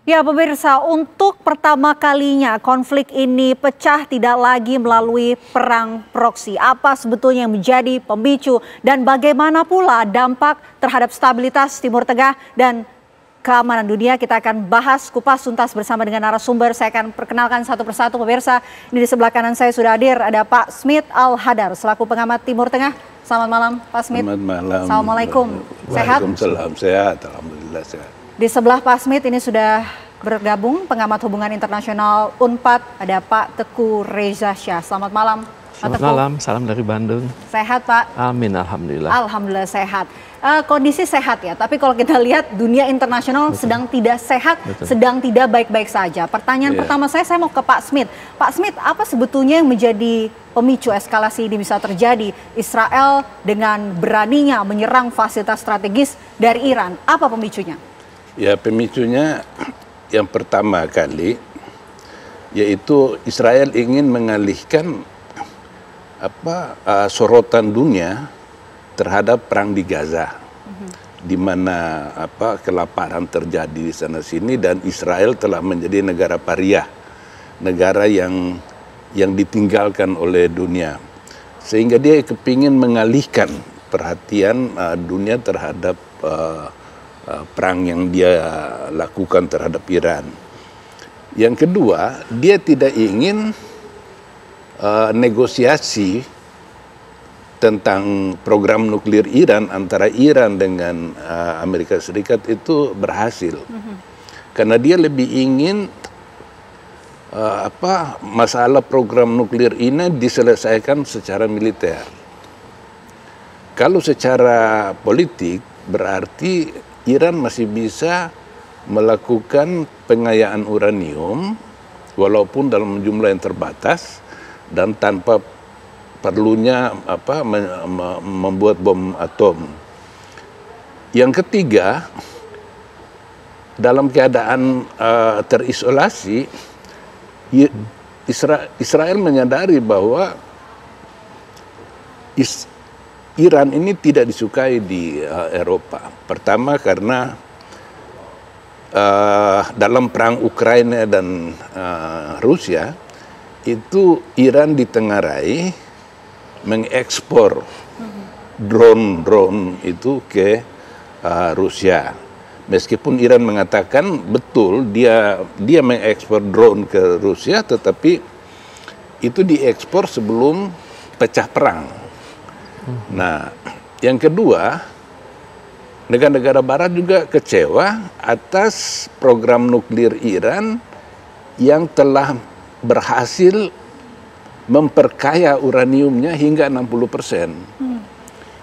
Ya pemirsa, untuk pertama kalinya konflik ini pecah tidak lagi melalui perang proksi. Apa sebetulnya yang menjadi pemicu dan bagaimana pula dampak terhadap stabilitas Timur Tengah dan keamanan dunia? Kita akan bahas kupas tuntas bersama dengan narasumber. Saya akan perkenalkan satu persatu pemirsa. Ini di sebelah kanan saya sudah hadir ada Pak Smith Al-Hadar selaku pengamat Timur Tengah. Selamat malam Pak Smith. Selamat malam. Assalamualaikum. Sehat? Waalaikumsalam. Sehat, alhamdulillah sehat. Di sebelah Pak Smith ini sudah bergabung pengamat hubungan internasional UNPAD, ada Pak Teguh Reza Shah. Selamat malam Pak Teguh. Selamat malam, salam dari Bandung. Sehat Pak? Amin, alhamdulillah. Alhamdulillah sehat. Kondisi sehat ya, tapi kalau kita lihat dunia internasional sedang tidak sehat, sedang tidak baik-baik saja. Pertanyaan pertama saya mau ke Pak Smith. Pak Smith, apa sebetulnya yang menjadi pemicu eskalasi ini bisa terjadi? Israel dengan beraninya menyerang fasilitas strategis dari Iran, apa pemicunya? Ya, pemicunya yang pertama kali yaitu Israel ingin mengalihkan sorotan dunia terhadap perang di Gaza, di mana kelaparan terjadi di sana sini dan Israel telah menjadi negara pariah, negara yang ditinggalkan oleh dunia, sehingga dia kepingin mengalihkan perhatian dunia terhadap perang yang dia lakukan terhadap Iran. Yang kedua, dia tidak ingin negosiasi tentang program nuklir Iran antara Iran dengan Amerika Serikat itu berhasil. Karena dia lebih ingin masalah program nuklir ini diselesaikan secara militer. Kalau secara politik berarti Iran masih bisa melakukan pengayaan uranium walaupun dalam jumlah yang terbatas dan tanpa perlunya membuat bom atom. Yang ketiga, dalam keadaan terisolasi, Israel menyadari bahwa Iran ini tidak disukai di Eropa. Pertama karena dalam perang Ukraina dan Rusia itu Iran ditengarai mengekspor drone itu ke Rusia. Meskipun Iran mengatakan betul dia mengekspor drone ke Rusia, tetapi itu diekspor sebelum pecah perang. Nah, yang kedua, negara-negara Barat juga kecewa atas program nuklir Iran yang telah berhasil memperkaya uraniumnya hingga 60%.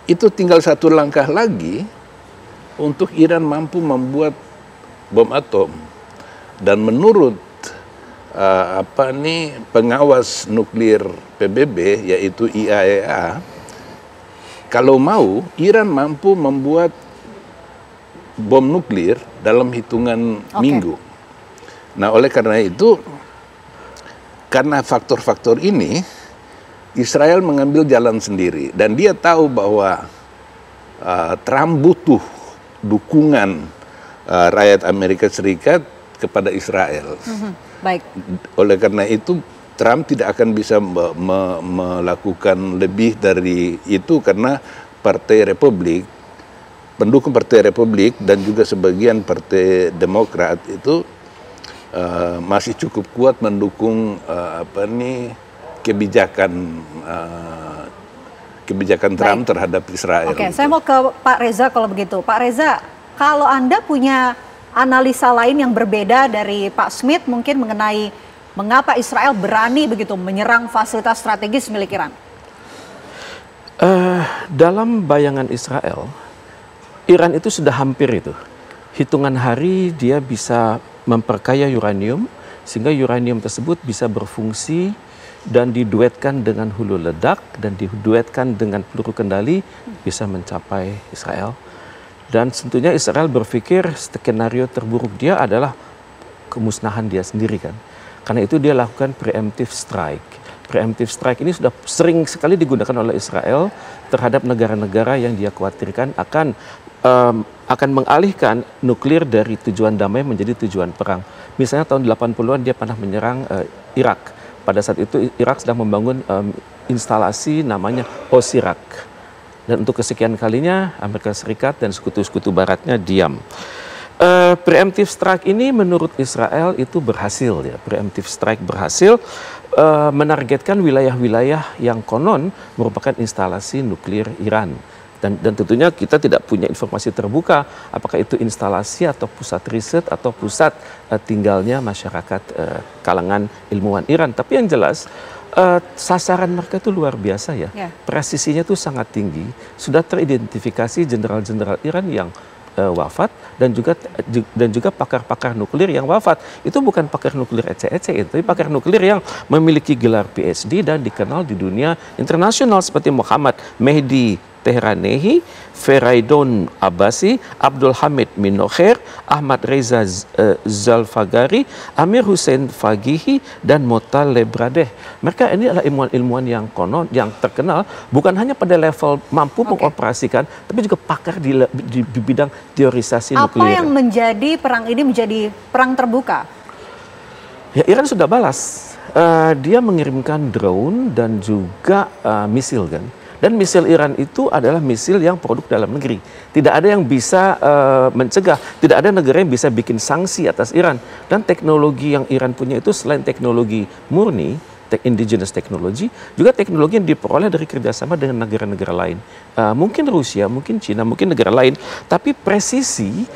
Itu tinggal satu langkah lagi untuk Iran mampu membuat bom atom. Dan menurut pengawas nuklir PBB yaitu IAEA, kalau mau, Iran mampu membuat bom nuklir dalam hitungan minggu. Nah, oleh karena itu, karena faktor-faktor ini, Israel mengambil jalan sendiri. Dan dia tahu bahwa Trump butuh dukungan rakyat Amerika Serikat kepada Israel. Baik. Oleh karena itu, Trump tidak akan bisa melakukan lebih dari itu karena Partai Republik, pendukung Partai Republik dan juga sebagian Partai Demokrat itu masih cukup kuat mendukung kebijakan Trump terhadap Israel. Oke, saya mau ke Pak Reza kalau begitu. Pak Reza, kalau Anda punya analisa lain yang berbeda dari Pak Smith mungkin mengenai mengapa Israel berani begitu menyerang fasilitas strategis milik Iran? Dalam bayangan Israel, Iran itu sudah hampir itu. Hitungan hari dia bisa memperkaya uranium, sehingga uranium tersebut bisa berfungsi dan diduetkan dengan hulu ledak dan diduetkan dengan peluru kendali bisa mencapai Israel. Dan tentunya Israel berpikir skenario terburuk dia adalah kemusnahan dia sendiri kan. Karena itu dia lakukan preemptive strike. Preemptive strike ini sudah sering sekali digunakan oleh Israel terhadap negara-negara yang dia khawatirkan akan mengalihkan nuklir dari tujuan damai menjadi tujuan perang. Misalnya tahun 80-an dia pernah menyerang Irak. Pada saat itu Irak sedang membangun instalasi namanya Osirak. Dan untuk kesekian kalinya Amerika Serikat dan sekutu-sekutu baratnya diam. Preemptive strike ini menurut Israel itu berhasil ya. Preemptive strike berhasil menargetkan wilayah-wilayah yang konon merupakan instalasi nuklir Iran. Dan tentunya kita tidak punya informasi terbuka apakah itu instalasi atau pusat riset atau pusat tinggalnya masyarakat kalangan ilmuwan Iran. Tapi yang jelas sasaran mereka itu luar biasa ya. Presisinya itu sangat tinggi. Sudah teridentifikasi jenderal-jenderal Iran yang wafat dan juga pakar-pakar nuklir yang wafat. Itu bukan pakar nuklir ece-ece, tapi pakar nuklir yang memiliki gelar PhD dan dikenal di dunia internasional seperti Muhammad Mehdi Tehranehi, Feraidon Abbasi, Abdul Hamid Minokher, Ahmad Reza Zalfagari, Amir Hussein Fagihi, dan Motaleb Bradeh. Mereka ini adalah ilmuwan-ilmuwan yang konon, yang terkenal, bukan hanya pada level mampu mengoperasikan, tapi juga pakar di bidang teorisasi nuklir. Apa yang menjadi perang ini menjadi perang terbuka? Ya, Iran sudah balas. Dia mengirimkan drone dan juga misil kan. Dan misil Iran itu adalah misil yang produk dalam negeri. Tidak ada yang bisa mencegah, tidak ada negara yang bisa bikin sanksi atas Iran. Dan teknologi yang Iran punya itu selain teknologi murni, indigenous technology, juga teknologi yang diperoleh dari kerjasama dengan negara-negara lain. Mungkin Rusia, mungkin Cina, mungkin negara lain. Tapi presisi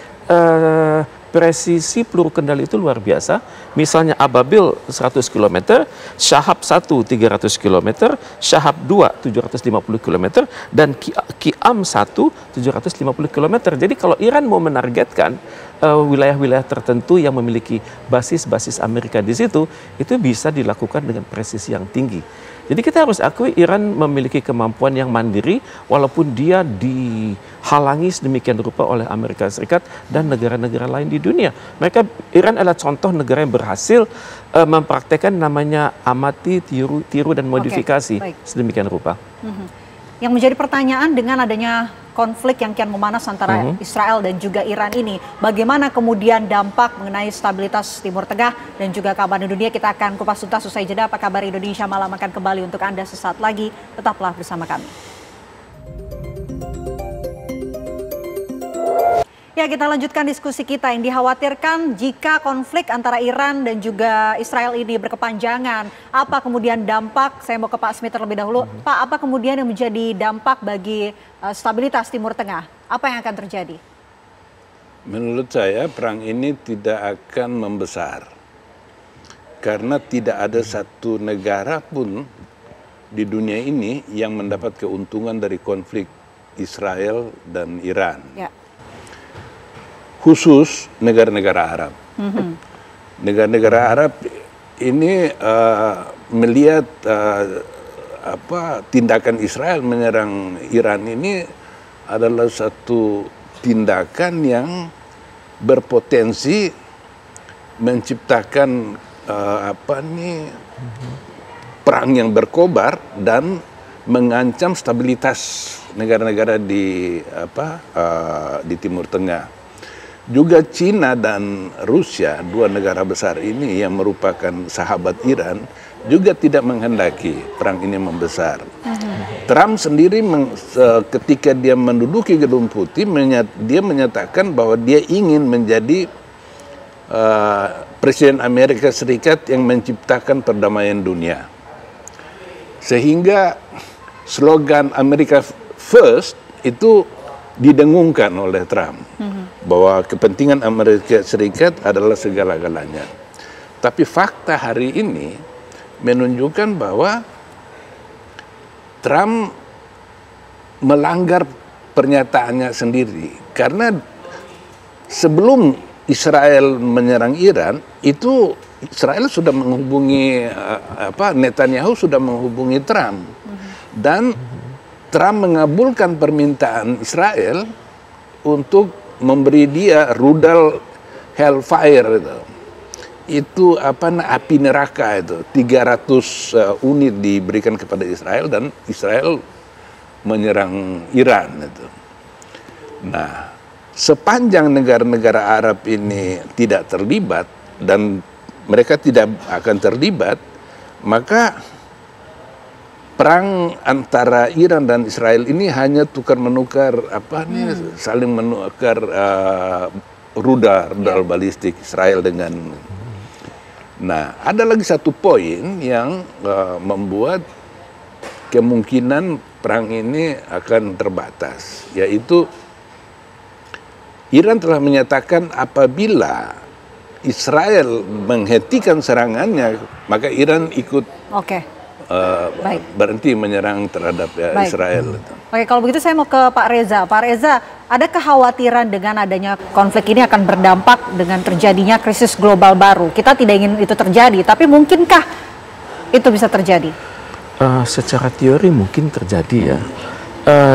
peluru kendali itu luar biasa. Misalnya Ababil 100 km, Shahab 1 300 km, Shahab 2 750 km, dan Qiyam 1 750 km. Jadi kalau Iran mau menargetkan wilayah-wilayah tertentu yang memiliki basis-basis Amerika di situ, itu bisa dilakukan dengan presisi yang tinggi. Jadi kita harus akui Iran memiliki kemampuan yang mandiri walaupun dia dihalangi sedemikian rupa oleh Amerika Serikat dan negara-negara lain di dunia. Iran adalah contoh negara yang berhasil mempraktekkan namanya amati, tiru dan modifikasi sedemikian rupa. Yang menjadi pertanyaan dengan adanya konflik yang kian memanas antara Israel dan juga Iran ini, bagaimana kemudian dampak mengenai stabilitas Timur Tengah dan juga keamanan dunia? Kita akan kupas tuntas usai jeda. Apa kabar Indonesia Malam akan kembali untuk Anda sesaat lagi. Tetaplah bersama kami. Ya, kita lanjutkan diskusi kita. Yang dikhawatirkan jika konflik antara Iran dan juga Israel ini berkepanjangan, apa kemudian dampak? Saya mau ke Pak Smith terlebih dahulu. Pak, apa kemudian yang menjadi dampak bagi stabilitas Timur Tengah? Apa yang akan terjadi? Menurut saya perang ini tidak akan membesar. Karena tidak ada satu negara pun di dunia ini yang mendapat keuntungan dari konflik Israel dan Iran. Ya. Khusus negara-negara Arab. Negara-negara Arab ini melihat tindakan Israel menyerang Iran ini adalah satu tindakan yang berpotensi menciptakan perang yang berkobar dan mengancam stabilitas negara-negara di Timur Tengah. Juga Cina dan Rusia, dua negara besar ini yang merupakan sahabat Iran, juga tidak menghendaki perang ini membesar. Trump sendiri ketika dia menduduki Gedung Putih, dia menyatakan bahwa dia ingin menjadi Presiden Amerika Serikat yang menciptakan perdamaian dunia. Sehingga slogan America First itu didengungkan oleh Trump. Bahwa kepentingan Amerika Serikat adalah segala-galanya. Tapi fakta hari ini menunjukkan bahwa Trump melanggar pernyataannya sendiri. Karena sebelum Israel menyerang Iran, itu Israel sudah menghubungi, Netanyahu sudah menghubungi Trump. Dan Trump mengabulkan permintaan Israel untuk memberi dia rudal Hellfire itu. itu api neraka itu 300 unit diberikan kepada Israel dan Israel menyerang Iran itu. Nah, sepanjang negara-negara Arab ini tidak terlibat dan mereka tidak akan terlibat, maka perang antara Iran dan Israel ini hanya tukar menukar saling menukar rudal balistik Israel dengan. Nah, ada lagi satu poin yang membuat kemungkinan perang ini akan terbatas, yaitu Iran telah menyatakan apabila Israel menghentikan serangannya, maka Iran ikut berhenti menyerang terhadap Israel. Oke, kalau begitu saya mau ke Pak Reza. Pak Reza, ada kekhawatiran dengan adanya konflik ini akan berdampak dengan terjadinya krisis global baru. Kita tidak ingin itu terjadi, tapi mungkinkah itu bisa terjadi? Secara teori mungkin terjadi ya.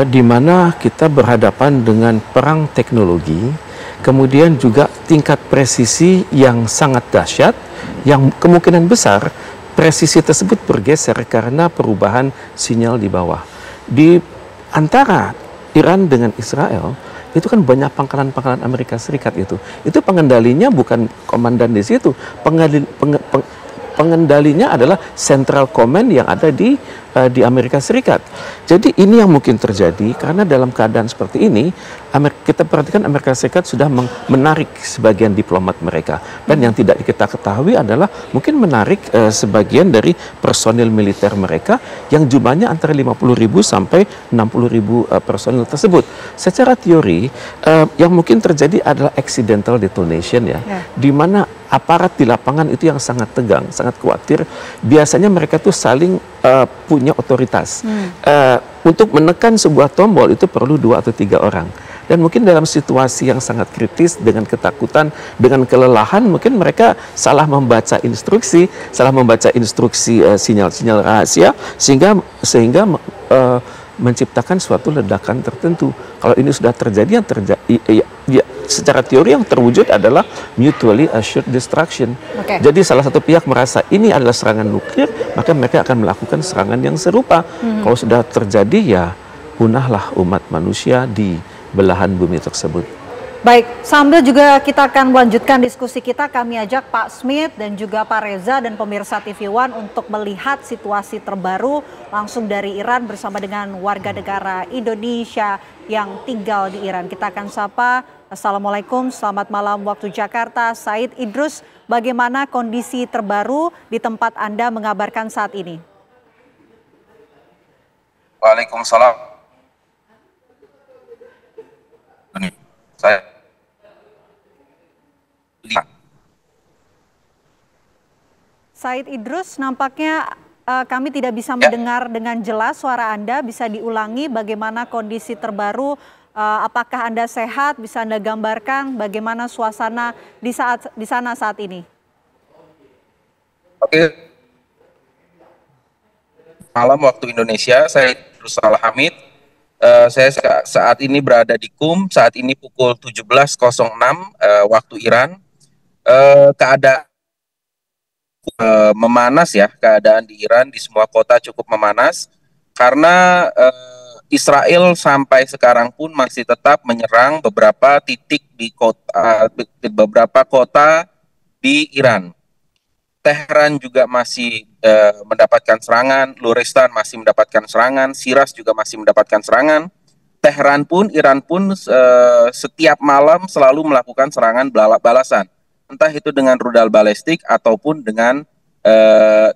Di mana kita berhadapan dengan perang teknologi, kemudian juga tingkat presisi yang sangat dahsyat, yang kemungkinan besar presisi tersebut bergeser karena perubahan sinyal di bawah. Di antara Iran dengan Israel, itu kan banyak pangkalan-pangkalan Amerika Serikat itu. Itu pengendalinya bukan komandan di situ. Pengendalinya adalah Central Command yang ada di Amerika Serikat. Jadi ini yang mungkin terjadi karena dalam keadaan seperti ini kita perhatikan Amerika Serikat sudah menarik sebagian diplomat mereka, dan yang tidak kita ketahui adalah mungkin menarik sebagian dari personil militer mereka yang jumlahnya antara 50.000 sampai 60.000 personil tersebut. Secara teori yang mungkin terjadi adalah accidental detonation ya. Di mana aparat di lapangan itu yang sangat tegang, sangat khawatir. Biasanya mereka tuh saling punya otoritas. Untuk menekan sebuah tombol itu perlu 2 atau 3 orang. Dan mungkin dalam situasi yang sangat kritis, dengan ketakutan, dengan kelelahan, mungkin mereka salah membaca instruksi sinyal-sinyal rahasia, sehingga menciptakan suatu ledakan tertentu. Kalau ini sudah terjadi, secara teori yang terwujud adalah mutually assured destruction. Jadi salah satu pihak merasa ini adalah serangan nuklir, maka mereka akan melakukan serangan yang serupa. Kalau sudah terjadi, ya punahlah umat manusia di belahan bumi tersebut. Baik, sambil juga kita akan melanjutkan diskusi kita, kami ajak Pak Smith dan juga Pak Reza dan pemirsa TV One untuk melihat situasi terbaru langsung dari Iran bersama dengan warga negara Indonesia yang tinggal di Iran. Kita akan sapa, Assalamualaikum, selamat malam waktu Jakarta, Said Idrus, bagaimana kondisi terbaru di tempat Anda mengabarkan saat ini? Waalaikumsalam. Said Idrus, nampaknya kami tidak bisa mendengar dengan jelas suara Anda. Bisa diulangi bagaimana kondisi terbaru? Apakah Anda sehat? Bisa Anda gambarkan bagaimana suasana di sana saat ini? Oke. Malam waktu Indonesia, saya Idrus Hamid. Saya saat ini berada di Qum, saat ini pukul 17.06 waktu Iran. Keadaan memanas ya, keadaan di Iran di semua kota cukup memanas karena Israel sampai sekarang pun masih tetap menyerang beberapa titik di beberapa kota di Iran. Teheran juga masih mendapatkan serangan, Luristan masih mendapatkan serangan, Shiraz juga masih mendapatkan serangan. Teheran pun, Iran pun setiap malam selalu melakukan serangan balasan, entah itu dengan rudal balistik ataupun dengan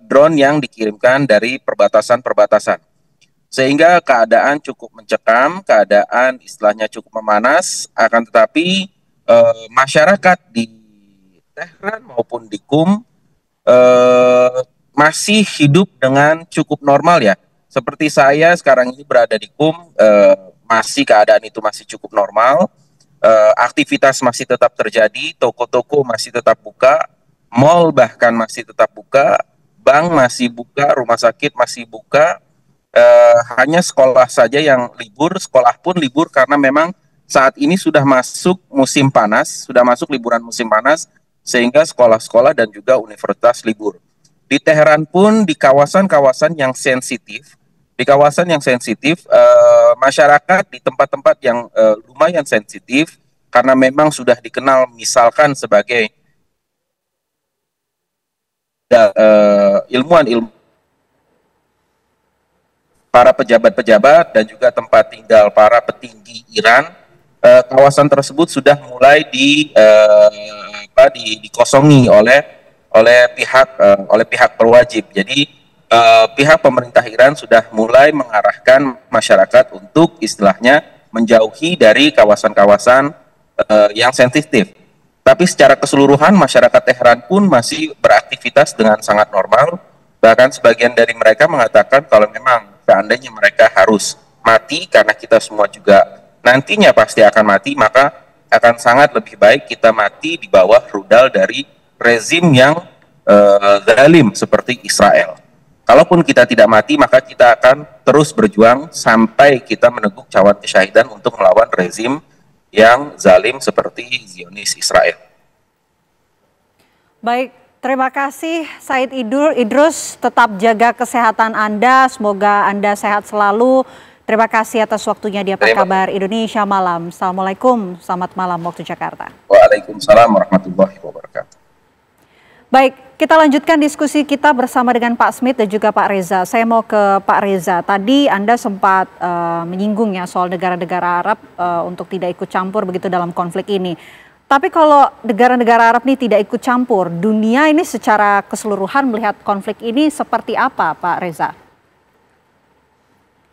drone yang dikirimkan dari perbatasan-perbatasan. Sehingga keadaan cukup mencekam, keadaan istilahnya cukup memanas, akan tetapi masyarakat di Teheran maupun di Qum masih hidup dengan cukup normal ya. Seperti saya sekarang ini berada di Qum, masih keadaan itu masih cukup normal. Aktivitas masih tetap terjadi, toko-toko masih tetap buka, mall bahkan masih tetap buka, bank masih buka, rumah sakit masih buka. Hanya sekolah saja yang libur, sekolah pun libur karena memang saat ini sudah masuk musim panas, sudah masuk liburan musim panas, sehingga sekolah-sekolah dan juga universitas libur. Di Teheran pun di kawasan-kawasan yang sensitif, masyarakat di tempat-tempat yang lumayan sensitif karena memang sudah dikenal misalkan sebagai ilmuwan para pejabat-pejabat dan juga tempat tinggal para petinggi Iran, kawasan tersebut sudah mulai dikosongi oleh pihak berwajib. Jadi pihak pemerintah Iran sudah mulai mengarahkan masyarakat untuk istilahnya menjauhi dari kawasan-kawasan yang sensitif. Tapi secara keseluruhan masyarakat Teheran pun masih beraktivitas dengan sangat normal. Bahkan sebagian dari mereka mengatakan kalau memang seandainya mereka harus mati, karena kita semua juga nantinya pasti akan mati, maka akan sangat lebih baik kita mati di bawah rudal dari rezim yang zalim seperti Israel. Kalaupun kita tidak mati, maka kita akan terus berjuang sampai kita meneguk cawan kesyahidan untuk melawan rezim yang zalim seperti Zionis Israel. Baik, terima kasih Said Idrus, tetap jaga kesehatan Anda, semoga Anda sehat selalu. Terima kasih atas waktunya di Apa Kabar Indonesia Malam. Assalamualaikum, selamat malam waktu Jakarta. Waalaikumsalam warahmatullahi wabarakatuh. Baik, kita lanjutkan diskusi kita bersama dengan Pak Smith dan juga Pak Reza. Saya mau ke Pak Reza. Tadi Anda sempat menyinggung ya soal negara-negara Arab untuk tidak ikut campur begitu dalam konflik ini. Tapi kalau negara-negara Arab ini tidak ikut campur, dunia ini secara keseluruhan melihat konflik ini seperti apa, Pak Reza?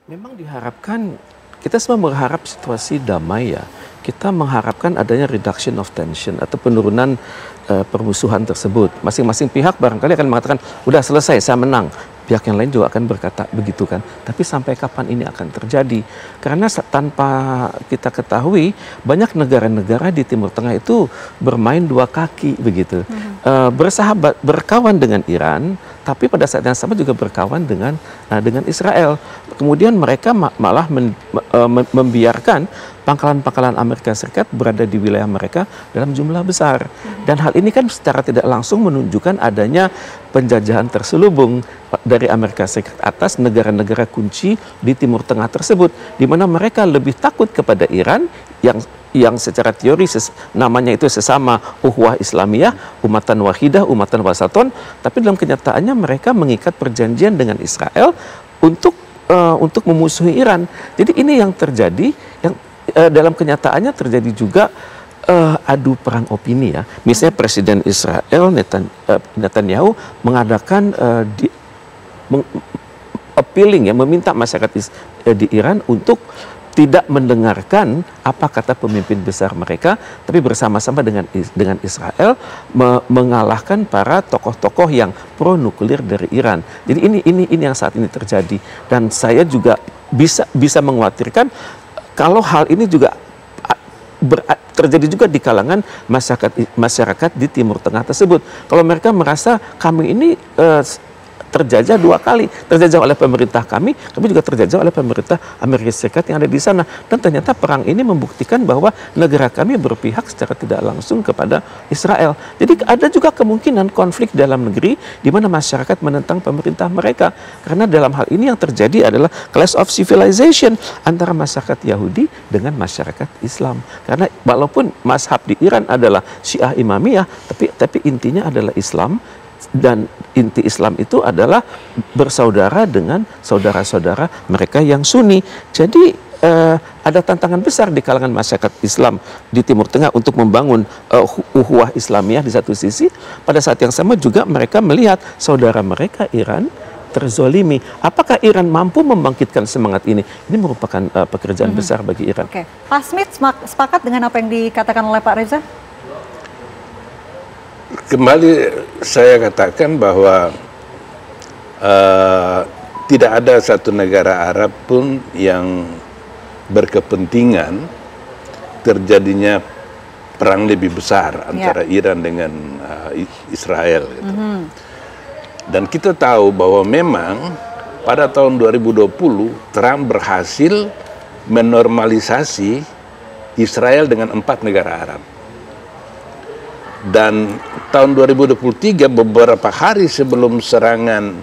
Memang diharapkan, kita semua mengharap situasi damai ya. Kita mengharapkan adanya reduction of tension atau penurunan permusuhan tersebut. Masing-masing pihak barangkali akan mengatakan, udah selesai, saya menang. Pihak yang lain juga akan berkata begitu kan. Tapi sampai kapan ini akan terjadi? Karena tanpa kita ketahui, banyak negara-negara di Timur Tengah itu bermain dua kaki begitu. Bersahabat, berkawan dengan Iran, tapi pada saat yang sama juga berkawan dengan Israel. Kemudian mereka malah membiarkan pangkalan-pangkalan Amerika Serikat berada di wilayah mereka dalam jumlah besar. Dan hal ini kan secara tidak langsung menunjukkan adanya penjajahan terselubung dari Amerika Serikat atas negara-negara kunci di Timur Tengah tersebut, di mana mereka lebih takut kepada Iran yang secara teori namanya itu sesama Ukhuwah Islamiyah, umatan wahidah, umatan wasaton, tapi dalam kenyataannya mereka mengikat perjanjian dengan Israel untuk memusuhi Iran. Jadi ini yang terjadi, yang dalam kenyataannya terjadi juga adu perang opini ya. Misalnya Presiden Israel Netanyahu mengadakan appealing ya, meminta masyarakat di Iran untuk tidak mendengarkan apa kata pemimpin besar mereka, tapi bersama-sama dengan Israel mengalahkan para tokoh-tokoh yang pro nuklir dari Iran. Jadi ini yang saat ini terjadi, dan saya juga bisa mengkhawatirkan kalau hal ini juga terjadi juga di kalangan masyarakat di Timur Tengah tersebut. Kalau mereka merasa kami ini terjajah dua kali, terjajah oleh pemerintah kami juga terjajah oleh pemerintah Amerika Serikat yang ada di sana. Dan ternyata perang ini membuktikan bahwa negara kami berpihak secara tidak langsung kepada Israel. Jadi ada juga kemungkinan konflik dalam negeri di mana masyarakat menentang pemerintah mereka. Karena dalam hal ini yang terjadi adalah clash of civilization antara masyarakat Yahudi dengan masyarakat Islam. Karena walaupun mazhab di Iran adalah Syiah Imamiyah, tapi intinya adalah Islam. Dan inti Islam itu adalah bersaudara dengan saudara-saudara mereka yang Sunni. Jadi ada tantangan besar di kalangan masyarakat Islam di Timur Tengah untuk membangun ukhuwah Islamiyah di satu sisi. Pada saat yang sama juga mereka melihat saudara mereka Iran terzolimi. Apakah Iran mampu membangkitkan semangat ini? Ini merupakan pekerjaan besar bagi Iran. Oke. Pak Smith sepakat dengan apa yang dikatakan oleh Pak Reza? Kembali saya katakan bahwa tidak ada satu negara Arab pun yang berkepentingan terjadinya perang lebih besar antara Iran dengan Israel. Gitu. Dan kita tahu bahwa memang pada tahun 2020 Trump berhasil menormalisasi Israel dengan 4 negara Arab. Dan tahun 2023 beberapa hari sebelum serangan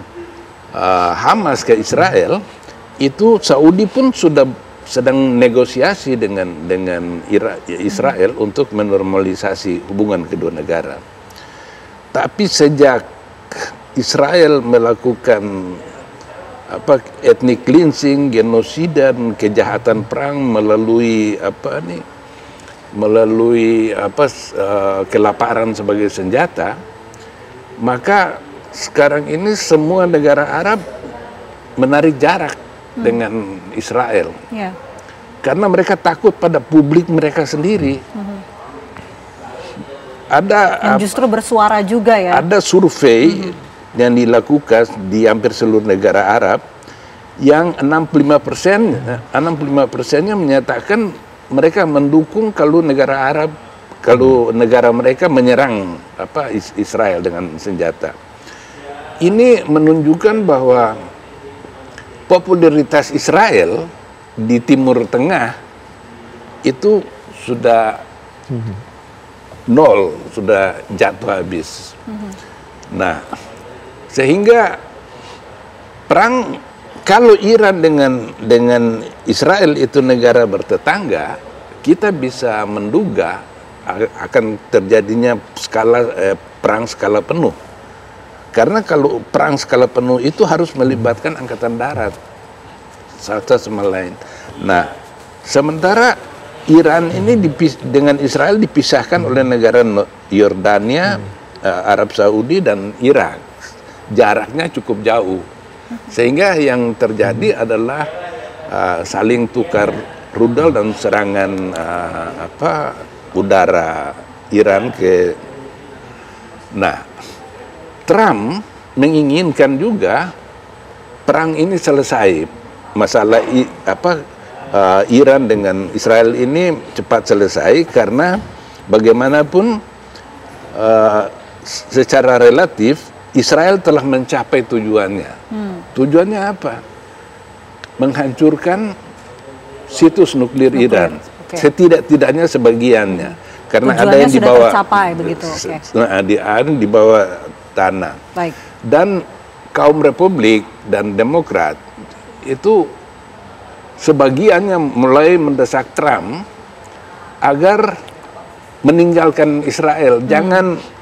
Hamas ke Israel, itu Saudi pun sudah sedang negosiasi dengan Israel untuk menormalisasi hubungan kedua negara. Tapi sejak Israel melakukan ethnic cleansing, genosida, dan kejahatan perang melalui kelaparan sebagai senjata, maka sekarang ini semua negara Arab menarik jarak dengan Israel, karena mereka takut pada publik mereka sendiri. Yang justru bersuara juga ya. Ada survei yang dilakukan di hampir seluruh negara Arab yang 65%nya menyatakan mereka mendukung kalau negara mereka menyerang Israel dengan senjata. Ini menunjukkan bahwa popularitas Israel di Timur Tengah itu sudah nol, sudah jatuh habis. Nah, sehingga perang, kalau Iran dengan Israel itu negara bertetangga, kita bisa menduga akan terjadinya perang skala penuh. Karena kalau perang skala penuh itu harus melibatkan angkatan darat satu sama lain. Nah, sementara Iran ini dengan Israel dipisahkan oleh negara Yordania, Arab Saudi, dan Irak. Jaraknya cukup jauh, sehingga yang terjadi adalah saling tukar rudal dan serangan udara Iran ke. Nah, Trump menginginkan juga perang ini selesai, masalah Iran dengan Israel ini cepat selesai, karena bagaimanapun secara relatif Israel telah mencapai tujuannya. Tujuannya apa? Menghancurkan situs nuklir Iran. Setidak-tidaknya sebagiannya. Karena tujuannya ada yang di bawah, tercapai, begitu. di bawah tanah. Baik. Dan kaum Republik dan Demokrat itu sebagiannya mulai mendesak Trump agar meninggalkan Israel. Jangan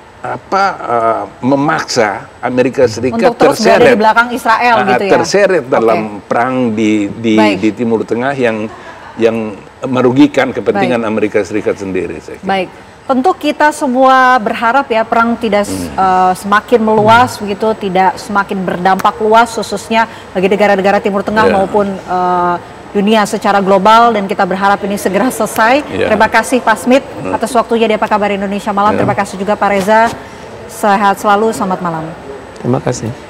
memaksa Amerika Serikat untuk terus berada di belakang Israel gitu ya. Terseret dalam perang di Timur Tengah yang merugikan kepentingan Amerika Serikat sendiri. Baik. Tentu kita semua berharap ya perang tidak semakin meluas begitu, tidak semakin berdampak luas khususnya bagi negara-negara Timur Tengah maupun dunia secara global, dan kita berharap ini segera selesai. Terima kasih Pak Smith atas waktunya di Apa Kabar Indonesia Malam. Terima kasih juga Pak Reza. Sehat selalu, selamat malam. Terima kasih.